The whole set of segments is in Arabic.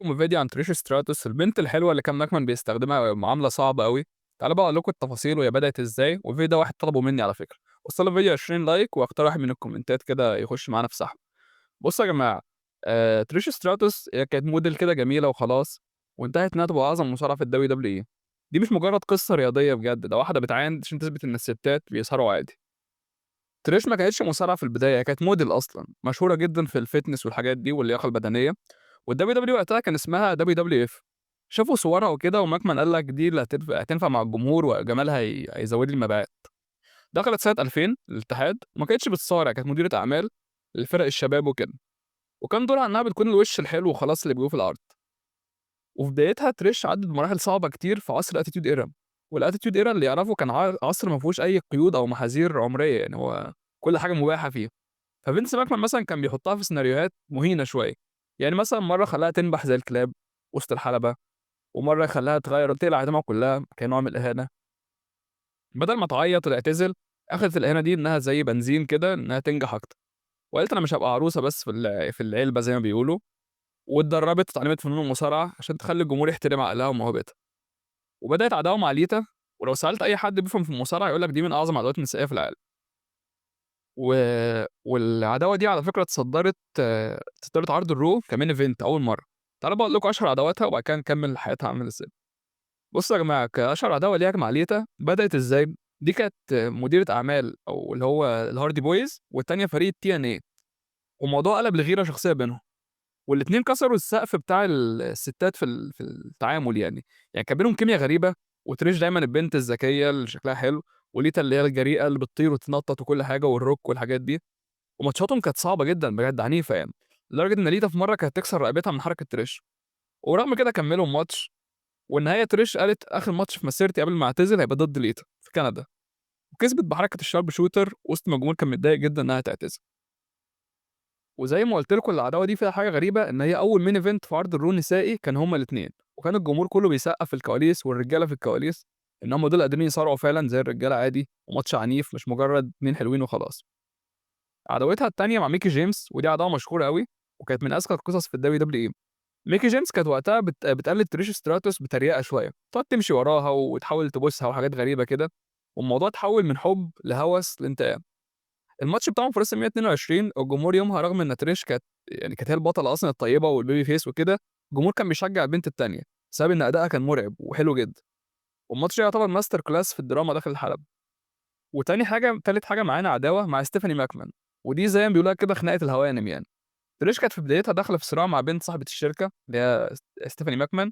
لكم فيديو عن تريش ستراتوس البنت الحلوة اللي كان ماكمان بيستخدمها معاملة صعبة أوي. تعالوا بقى أقول لكم التفاصيل وهي بدأت إزاي، والفيديو ده واحد طلبه مني على فكرة. وصل الفيديو 20 لايك واختار واحد من الكومنتات كده يخش معانا في سحب. بصوا يا جماعة، تريش ستراتوس هي كانت موديل كده جميلة وخلاص، وانتهت إنها تبقى أعظم مصارعة في الدبليو دبليو إي. دي مش مجرد قصة رياضية بجد، ده واحدة بتعاند عشان تثبت إن الستات بيسهروا عادي. تريش ما كانتش مصارعة في البداية، هي كانت موديل أصلا مشهورة جدا في الفتنس والحاجات دي واللياقة البدنية. والدبليو دبليو وقتها كان اسمها دبليو دبليو اف. شافوا صورها وكده وماكمان قال لك دي اللي هتنفع مع الجمهور وجمالها هيزود لي المبيعات. دخلت سنة 2000 الاتحاد وما كانتش بتصارع، كانت مديرة أعمال لفرق الشباب وكده، وكان دورها إنها بتكون الوش الحلو وخلاص اللي بيجوا في العرض. وفي بدايتها تريش عدت بمراحل صعبة كتير في عصر الاتيتيود ايرا. والاتيتيود ايرا اللي يعرفه كان عصر ما فيهوش أي قيود أو محاذير عمرية، يعني هو كل حاجة مباحة فيه. ففينس ماكمان مثلا كان بيحطها في سيناريوهات مهينة شوية. يعني مثلا مرة خلاها تنبح زي الكلاب وسط الحلبة، ومرة يخلّيها تغيّر تقلع هدومها كلّها كنوع من الإهانة. بدل ما تعيّط وتعتذر، أخدت الإهانة دي إنها زي بنزين كده إنها تنجح أكتر، وقالت أنا مش هابقى عروسة بس في العلبة زي ما بيقولوا. واتدرّبت واتعلمت فنون المصارعة عشان تخلّي الجمهور يحترم عقلها وموهبتها. وبدأت عداوة مع ليتا، ولو سألت أي حد بيفهم في المصارعة هيقول لك دي من أعظم العداوات النسائية في العالم. و والعداوة دي على فكرة اتصدّرت عرض الRaw كmain event أول مرّة. تعالوا بقى أقول لكم أشهر عداواتها وبعد كده نكمّل حياتها عاملة إزاي. بُصّوا يا جماعة، كأشهر عداوة ليها مع ليتا بدأت إزاي؟ دي كانت مديرة أعمال أو اللي هو الHardy Boys، والتانية فريق الTNA، والموضوع قلب لغيرة شخصية بينهم، والاتنين كسروا السقف بتاع الستات في التعامل يعني. يعني كان بينهم كيميا غريبة، وتريش دايمًا البنت الذكية اللي شكلها حلو، وليتا اللي هي الجريئة اللي بتطير وتتنطط وكل حاجة والروك والحاجات دي. وماتشاتهم كانت صعبة جدًا بجد عنيفة يعني، لدرجة إن ليتا في مرة كانت تكسر رقبتها من حركة تريش. ورغم كده كمّلوا الماتش، والنهاية تريش قالت آخر ماتش في مسيرتي قبل ما أعتزل هيبقى ضد ليتا في كندا، وكسبت بحركة الشارب شوتر وسط ما الجمهور كان متضايق جدًا إنها تعتزل. وزي ما قُلت لكم العداوة دي فيها حاجة غريبة، إن هي أول main event في عرض الرو النسائي كان هُم الاتنين، وكان الجمهور كله بيسقّف في الكواليس والرجالة في الكواليس إن هُم دول قادرين يصارعوا فعلًا زي الرجالة عادي، وماتش عنيف مش مجرد اتنين حلوين وخلاص. عداوتها التانية مع ميكي جيمس، ودي عداوة مشهورة أوي، وكانت من أذكى القصص في الWWE. ميكي جيمس كانت وقتها بتقلد تريش ستراتوس بتريقة شوية، تقعد تمشي وراها وتحاول تبوسها وحاجات غريبة كده، والموضوع اتحول من حب لهوس لانتقام. الماتش بتاعهم في WrestleMania 22 الجمهور يومها رغم إن تريش كانت هي البطلة أصلًا الطيبة والبيبي فيس وكده، الجمهور كان بيشجع البنت التانية، بسبب إن أدائها كان مرعب وحلو جدًا. والماتش ده يعتبر ماستر كلاس في الدراما داخل الحلبة. تالت حاجة معانا عداوة مع ستيفاني ماكمان، ودي زي ما بيقولوها كده خناقة الهوانم يعني. تريش كانت في بدايتها داخلة في صراع مع بنت صاحبة الشركة اللي هي ستيفاني ماكمان،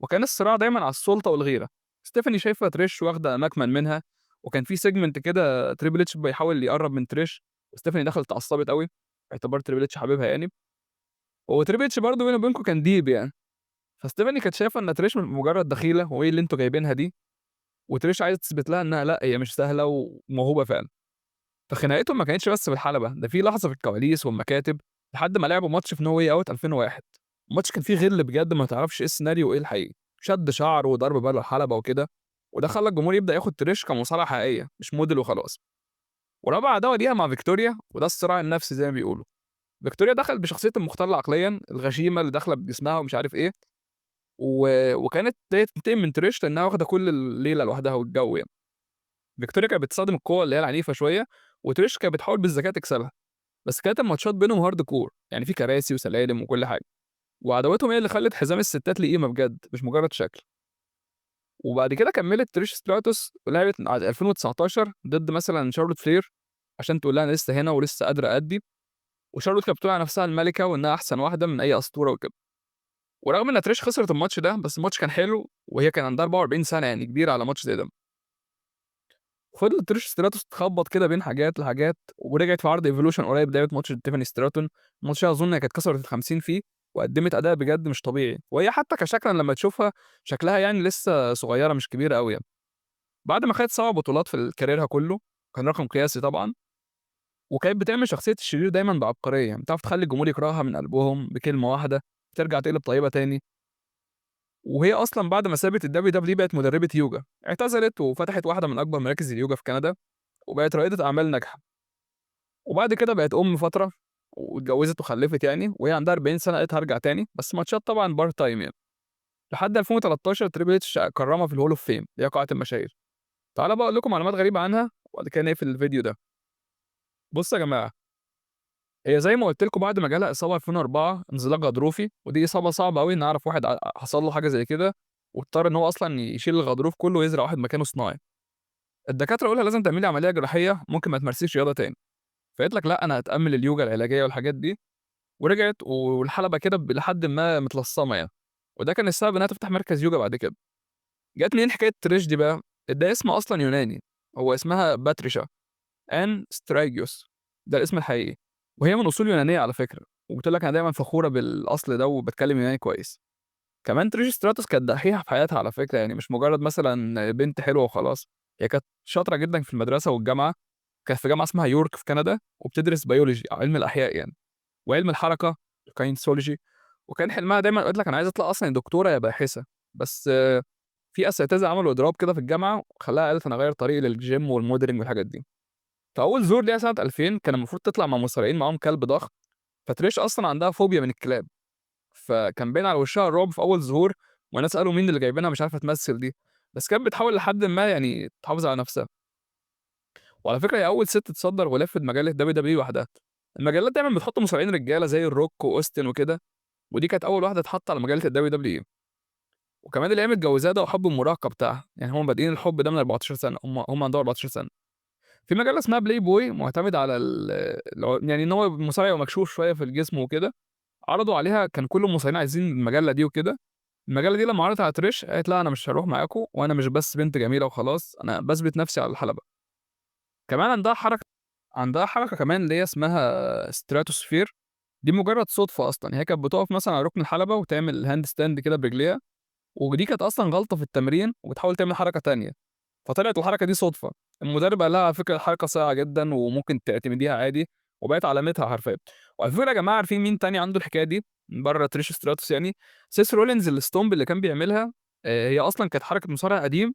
وكان الصراع دايمًا على السُلطة والغيرة. ستيفاني شايفة تريش واخدة مكمن منها، وكان في segment كده تريبل اتش بيحاول يقرّب من تريش، وستيفاني دخلت اتعصبت أوي، باعتبار تريبل اتش حبيبها يعني. وتريبل اتش برضه بينه وبينكم كان ديب يعني. فستيفاني كانت شايفة إن تريش مجرد دخيلة وإيه اللي أنتم جايبينها دي، وتريش عايزة تثبت لها إنها لأ، هي مش سهلة وموهوبة فعلًا. فخناقتهم ما كانتش بس في الحلبة، ده في لحظة في الكواليس والمكاتب، لحد ما لعبوا ماتش في No Way Out 2001. الماتش كان فيه غِل بجد ما تعرفش إيه السيناريو وإيه الحقيقة، شد شعر وضرب برّه الحلبة وكده، وده خلّى الجمهور يبدأ ياخد تريش كمصارعة حقيقية مش موديل وخلاص. ورابع عداوة ليها مع فيكتوريا، وده الصراع النفسي زي ما بيقولوا. فيكتوريا دخلت بشخصية المختلة عقليًا، الغشيمة اللي داخلة بجسمها ومش عارف إيه، وكانت جاية تنتقم من تريش لإنها واخدة كل الليلة لوحدها والجو يعني. فيكتوريا كانت بتستخدم القوة اللي هي العنيفة شوية، وتريش كانت بتحاول بالذكاء تكسبها. بس كانت الماتشات بينهم hard core، يعني في كراسي وسلالم وكل حاجة. وعداوتهم هي اللي خلّت حزام الستات ليه قيمة بجد، مش مجرد شكل. وبعد كده كمّلت تريش ستراتوس ولعبت 2019 ضد مثلًا شارلوت فلير، عشان تقول لها أنا لسه هنا ولسه قادرة أأدّي. وشارلوت كانت بتقول على نفسها الملكة وإنها أحسن واحدة من أي أسطورة وكده. ورغم إن تريش خسرت الماتش ده، بس الماتش كان حلو وهي كان عندها 44 سنة، يعني كبيرة على ماتش زي ده. فضلت تريش ستراتوس تخبّط كده بين حاجات لحاجات، ورجعت في عرض Evolution قريب لعبت ماتش تيفاني ستراتون. الماتش ده أظن هي كانت كسرت ال50 فيه، وقدّمت أداء بجد مش طبيعي، وهي حتى كشكلًا لمّا تشوفها شكلها يعني لسه صغيرة مش كبيرة أوي يعني. بعد ما خدت 7 بطولات في كاريرها كلّه، كان رقم قياسي طبعًا، وكانت بتعمل شخصية الشرير دايمًا بعبقرية، يعني بتعرف تخلّي الجمهور يكرهها من قلبهم بكلمة واحدة، ترجع تقلب طيبة تاني. وهي أصلًا بعد ما سابت الWWE بقت مدربة يوجا، اعتزلت وفتحت واحدة من أكبر مراكز اليوجا في كندا، وبقت رائدة أعمال ناجحة. وبعد كده بقت أم فترة، واتجوزت وخلفت يعني، وهي عندها 40 سنه قالت هارجع تاني، بس ماتشات طبعًا part time يعني. لحد 2013 تريبل اتش كرّمها في الhall of fame اللي هي قاعة المشاهير. تعالَ بقى أقول لكم معلومات غريبة عنها وبعد كده نقفل الفيديو ده. بُصّوا يا جماعة، هي زي ما قُلت لكم بعد ما جالها إصابة 2004 انزلاق غضروفي، ودي إصابة صعبة أوي إن أعرف واحد حصل له حاجة زي كده، واضطر إن هو أصلًا يشيل الغضروف كلّه ويزرع واحد مكانه صناعي. الدكاترة قالوا لها لازم تعملي عملية جراحية، ممكن ما تمارسيش رياضة تاني. فقالت لك لأ، أنا هاتأمل اليوجا العلاجية والحاجات دي، ورجعت والحلبة كده لحدٍ ما متلصمة يعني، وده كان السبب إنها تفتح مركز يوجا بعد كده. جات منين حكاية تريش دي بقى؟ ده اسم أصلًا يوناني، هو اسمها باتريشا آن سترايجيوس، ده الاسم الحقيقي، وهي من أصول يونانية على فكرة، وبتقول لك أنا دايمًا فخورة بالأصل ده وباتكلم يوناني كويس. كمان تريش ستراتوس كانت دحيحة في حياتها على فكرة، يعني مش مجرد مثلًا بنت حلوة وخلاص، هي كانت شاطرة جدًا في المدرسة والجامعة، كانت في جامعة اسمها يورك في كندا، وبتدرس بيولوجي علم الأحياء يعني، وعلم الحركة الكاينسولوجي، وكان حلمها دايمًا قالت لك أنا عايزة أطلع أصلًا يا دكتورة يا باحثة، بس في أساتذة عملوا إضراب كده في الجامعة خلّاها قالت أنا هاغيّر طريقي للgym والmodeling والحاجات دي. فأول ظهور ليها سنة 2000 كان المفروض تطلع مع مصارعين معاهم كلب ضخم، فتريش أصلًا عندها فوبيا من الكلاب، فكان باين على وشها الرعب في أول ظهور، والناس قالوا مين اللي جايبينها مش عارفة تمثل دي، بس كانت بتحاول لحدٍ ما يعني تحافظ على نفسها. وعلى فكرة هي أول ست تصدّر غلاف في مجلة WWE لوحدها. المجلات دايمًا بتحط مصارعين رجالة زي الروك وأوستن وكده، ودي كانت أول واحدة تتحط على مجلة الWWE. وكمان اللي هي متجوزاه ده وحب المراهقة بتاعها، يعني هم بادئين الحب ده من 14 سنة، هم عندهم 14 سنة. في مجلة اسمها بلاي بوي معتمدة على يعني إن هو مصارع ومكشوف شوية في الجسم وكده، عرضوا عليها كان كل المصارعين عايزين المجلة دي وكده. المجلة دي لمّا عرضت على تريش قالت لأ أنا مش هاروح معاكم، وأنا مش بس بنت جميلة وخلاص، أنا باثبت نفسي على الحلبة. كمان عندها حركة كمان اللي هي اسمها stratosphere، دي مجرد صدفة أصلًا، هي كانت بتقف مثلًا على ركن الحلبة وتعمل hand stand كده برجليها، ودي كانت أصلًا غلطة في التمرين وبتحاول تعمل حركة تانية، فطلعت الحركة دي صدفة. المدرب قال لها على فكرة الحركة صايعة جدًا وممكن تعتمديها عادي، وبقت علامتها حرفيًا. وعلى فكرة يا جماعة عارفين مين تاني عنده الحكاية دي من برّه تريش ستراتوس يعني؟ سيس رولينز الstomp اللي كان بيعملها، هي أصلًا كانت حركة مصارع قديم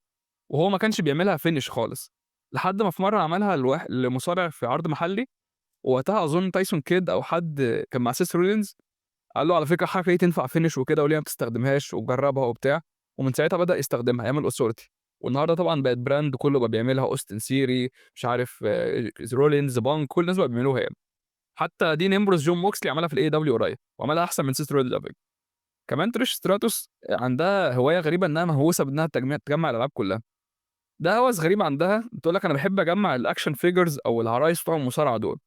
وهو ما كانش بيعملها finish خالص، لحد ما في مرة عملها لمصارع في عرض محلي، ووقتها أظن تايسون كيد أو حد كان مع سيس رولينز قال له: "على فكرة الحركة دي تنفع finish وكده وليه ما بتستخدمهاش وجرّبها." وبتاع، ومن ساعتها بدأ يستخدمها أيام الauthority، والنهارده طبعًا بقت براند كلّه بقى بيعملها أوستن سيري مش عارف رولينز، بانك، كل الناس بقوا بيعملوها يعني. حتى دين امبروس جون موكسلي عملها في الAEW قريب، وعملها أحسن من سيس رولينز على فكرة. كمان تريش ستراتوس عندها هواية غريبة إنها مهووسة بإنها تجمّع الألعاب كلّها. ده هوس غريب عندها، بتقول لك أنا باحب أجمّع الaction figures أو العرايس بتوع المصارعة دول،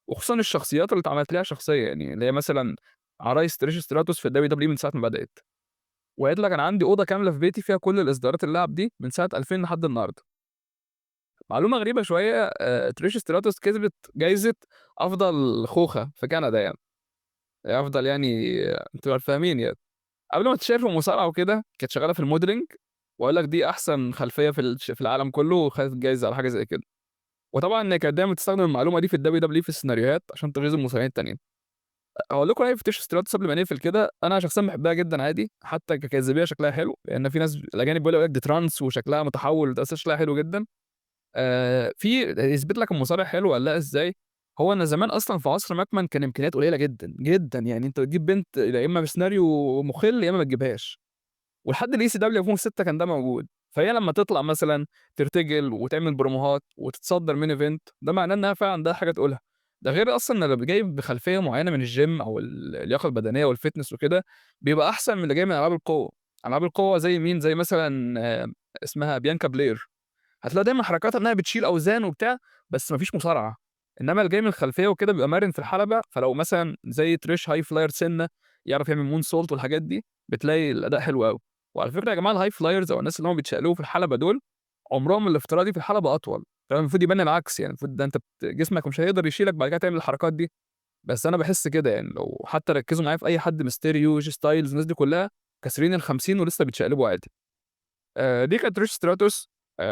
وخصوصًا الشخصيات اللي اتعملت لها شخصية، يعني اللي هي مثلًا عرايس تريش ستراتوس في الWWE من ساعة ما بدأت. وقالت لك أنا عندي أوضة كاملة في بيتي فيها كل الإصدارات اللعب دي من سنة 2000 لحد النهارده. معلومة غريبة شوية، تريش ستراتوس كسبت جايزة أفضل خوخة في كندا يعني، أفضل يعني أنتم فاهمين يعني. قبل ما تشتهر في المصارعة وكده كانت شغالة في الmodeling، وقال لك دي أحسن خلفية في العالم كله وخدت جايزة على حاجة زي كده. وطبعًا هي كانت دايمًا بتستخدم المعلومة دي في الWWE في السيناريوهات عشان تغيظ المصارعين التانيين. هاقول لكم رأيي في تريش ستراتوس قبل ما نقفل كده، أنا شخصيًا باحبها جدًا عادي، حتى كجاذبية شكلها حلو، لأن في ناس الأجانب بيقولوا لك دي ترانس وشكلها متحوّل وده أصلًا شكلها حلو جدًا. في يثبت لك المصارع حلو والّا لأ إزاي، هو إن زمان أصلًا في عصر ماكمان كان إمكانيات قليلة جدًا، جدًا، يعني أنت بتجيب بنت يا إما بسيناريو مُخِل يا إما ما تجيبهاش. ولحد الECW 2006 كان ده موجود، فهي لمّا تطلع مثلًا ترتجل وتعمل بروموهات وتتصدر main event ده معناه إنها فعلًا عندها حاجة تقولها. ده غير أصلًا إن اللي جاي بخلفية معيّنة من الgym أو اللياقة البدنية والfitness وكده، بيبقى أحسن من اللي جاي من ألعاب القوة. ألعاب القوة زي مين؟ زي مثلًا اسمها بيانكا بلير، هتلاقي دايمًا حركاتها إنها بتشيل أوزان وبتاع، بس ما فيش مصارعة. إنما اللي جاي من الخلفية وكده بيبقى مرن في الحلبة، فلو مثلًا زي تريش high flyer سِنّة، يعرف يعمل moonsault والحاجات دي، بتلاقي الأداء حلو أوي. وعلى فكرة يا جماعة الhigh flyers أو الناس اللي هم بيتشقلبوا في الحلبة دول، عمرهم الافتراضي في الحلبة أطول، فهو المفروض يبان العكس يعني، المفروض ده أنت جسمك مش هيقدر يشيلك بعد كده تعمل الحركات دي، بس أنا باحس كده يعني، لو حتى ركّزوا معايا في أي حد ميستيريو، G styles الناس دي كلها كاسرين ال50 ولسه بيتشقلبوا عادي. دي كانت تريش ستراتوس.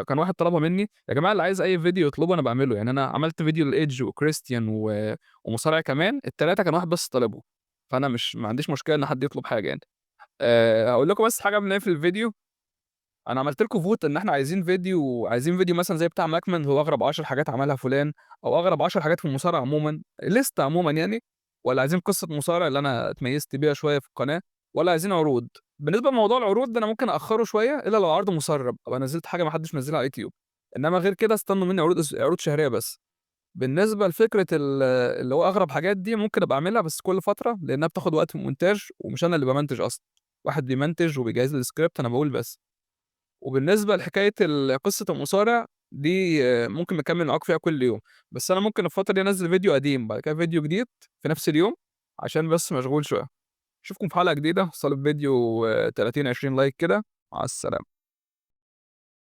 كان واحد طلبها منّي، يا جماعة اللي عايز أي فيديو يطلبه أنا باعمله، يعني أنا عملت فيديو لإيدج وكريستيان ومصارع كمان، ال3 كان واحد بس طالبه، فأنا مش ما عنديش مشكلة إن حد يطلب حاجة يعني. هاقول لكم بس حاجة قبل ما نقفل الفيديو، أنا عملت لكم vote إن إحنا عايزين فيديو مثلًا زي بتاع ماكمان اللي هو أغرب 10 حاجات عملها فلان، أو أغرب 10 حاجات في المصارعة عمومًا، ليستة عمومًا يعني، والّا عايزين قصة مصارع اللي أنا اتميزت بيها شوية في القناة، والّا عايزين عروض؟ بالنسبة لموضوع العروض ده أنا ممكن أأخره شوية إلا لو عرض مسرب، أبقى نزّلت حاجة ما حدش منزّلها على اليوتيوب، إنما غير كده استنوا مني عروض شهرية بس. بالنسبة لفكرة اللي هو أغرب حاجات دي ممكن أبقى أعملها بس كل فترة، لإنها بتاخد وقت في المونتاج ومش أنا اللي بامنتج أصلًا، واحد بيمنتج وبيجهّز لي الscript أنا باقول بس. وبالنسبة لحكاية قصة المصارع دي ممكن نكمّل معاكم فيها كل يوم، بس أنا ممكن الفترة دي أنزّل فيديو قديم، بعد كده فيديو جديد في نفس اليوم، عشان بس مشغول شوية. أشوفكم في حلقة جديدة، وصلوا الفيديو 30، 20 لايك كده، مع السلامة.